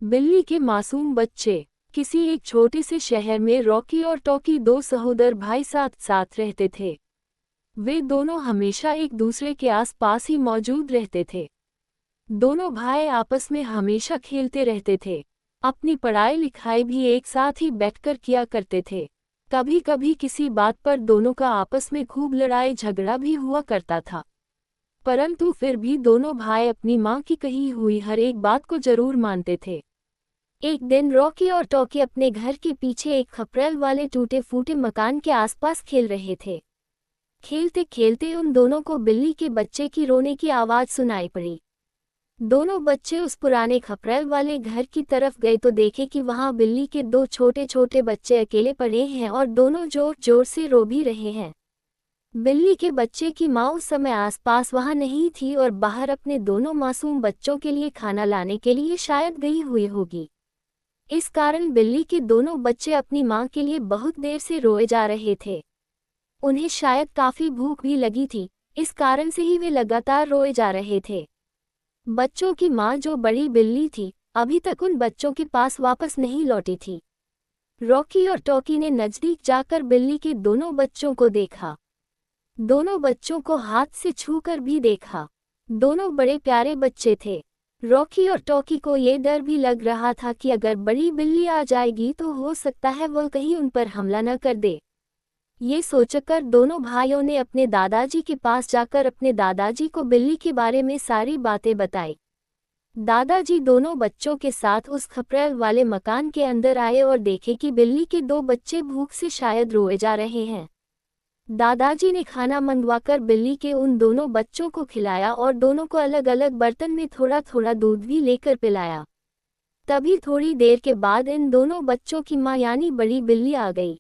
बिल्ली के मासूम बच्चे। किसी एक छोटे से शहर में रॉकी और टॉकी दो सहोदर भाई साथ साथ रहते थे। वे दोनों हमेशा एक दूसरे के आसपास ही मौजूद रहते थे। दोनों भाई आपस में हमेशा खेलते रहते थे। अपनी पढ़ाई लिखाई भी एक साथ ही बैठकर किया करते थे। कभी कभी किसी बात पर दोनों का आपस में खूब लड़ाई झगड़ा भी हुआ करता था, परंतु फिर भी दोनों भाई अपनी माँ की कही हुई हर एक बात को जरूर मानते थे। एक दिन रॉकी और टॉकी अपने घर के पीछे एक खपरेल वाले टूटे फूटे मकान के आसपास खेल रहे थे। खेलते खेलते उन दोनों को बिल्ली के बच्चे की रोने की आवाज़ सुनाई पड़ी। दोनों बच्चे उस पुराने खपरेल वाले घर की तरफ गए तो देखे कि वहां बिल्ली के दो छोटे छोटे बच्चे अकेले पड़े हैं और दोनों जोर जोर से रो भी रहे हैं। बिल्ली के बच्चे की माँ उस समय आसपास वहां नहीं थी और बाहर अपने दोनों मासूम बच्चों के लिए खाना लाने के लिए शायद गई हुई होगी। इस कारण बिल्ली के दोनों बच्चे अपनी माँ के लिए बहुत देर से रोए जा रहे थे। उन्हें शायद काफी भूख भी लगी थी, इस कारण से ही वे लगातार रोए जा रहे थे। बच्चों की माँ जो बड़ी बिल्ली थी, अभी तक उन बच्चों के पास वापस नहीं लौटी थी। रॉकी और टॉकी ने नजदीक जाकर बिल्ली के दोनों बच्चों को देखा। दोनों बच्चों को हाथ से छूकर भी देखा। दोनों बड़े प्यारे बच्चे थे। रॉकी और टॉकी को ये डर भी लग रहा था कि अगर बड़ी बिल्ली आ जाएगी तो हो सकता है वह कहीं उन पर हमला न कर दे। ये सोचकर दोनों भाइयों ने अपने दादाजी के पास जाकर अपने दादाजी को बिल्ली के बारे में सारी बातें बताई। दादाजी दोनों बच्चों के साथ उस खपरेल वाले मकान के अंदर आए और देखे कि बिल्ली के दो बच्चे भूख से शायद रोए जा रहे हैं। दादाजी ने खाना मंगवाकर बिल्ली के उन दोनों बच्चों को खिलाया और दोनों को अलग अलग बर्तन में थोड़ा थोड़ा दूध भी लेकर पिलाया। तभी थोड़ी देर के बाद इन दोनों बच्चों की माँ यानी बड़ी बिल्ली आ गई।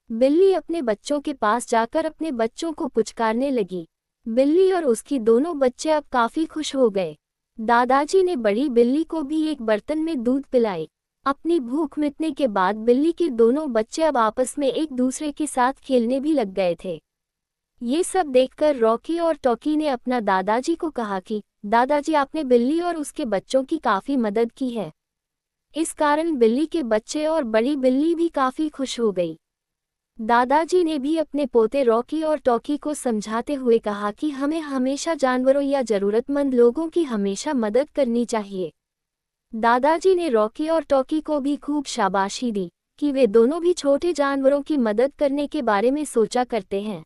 बिल्ली अपने बच्चों के पास जाकर अपने बच्चों को पुचकारने लगी। बिल्ली और उसकी दोनों बच्चे अब काफी खुश हो गए। दादाजी ने बड़ी बिल्ली को भी एक बर्तन में दूध पिलाई। अपनी भूख मिटने के बाद बिल्ली के दोनों बच्चे अब आपस में एक दूसरे के साथ खेलने भी लग गए थे। ये सब देखकर रॉकी और टॉकी ने अपना दादाजी को कहा कि दादाजी, आपने बिल्ली और उसके बच्चों की काफी मदद की है। इस कारण बिल्ली के बच्चे और बड़ी बिल्ली भी काफी खुश हो गई। दादाजी ने भी अपने पोते रॉकी और टॉकी को समझाते हुए कहा कि हमें हमेशा जानवरों या जरूरतमंद लोगों की हमेशा मदद करनी चाहिए। दादाजी ने रॉकी और टॉकी को भी खूब शाबाशी दी कि वे दोनों भी छोटे जानवरों की मदद करने के बारे में सोचा करते हैं।